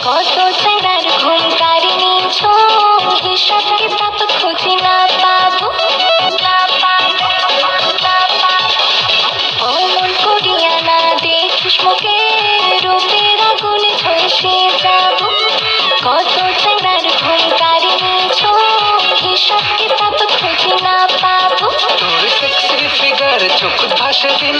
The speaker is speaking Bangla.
কত চেনার ঘুম কারিনি ছোঁয়া, হিসাব কিতাব খুঁজি না পাবো, না পাবো, না পাবো। অমন করিয়া না দেখিস মুখে, রূপের আগুনে ঝলসে যাবো। কত চেনার ঘুম কারিনি ছোঁয়া, হিসাব কিতাব খুঁজি না পাবো। তোর সেক্সি ফিগার চোখ ভাসে দিন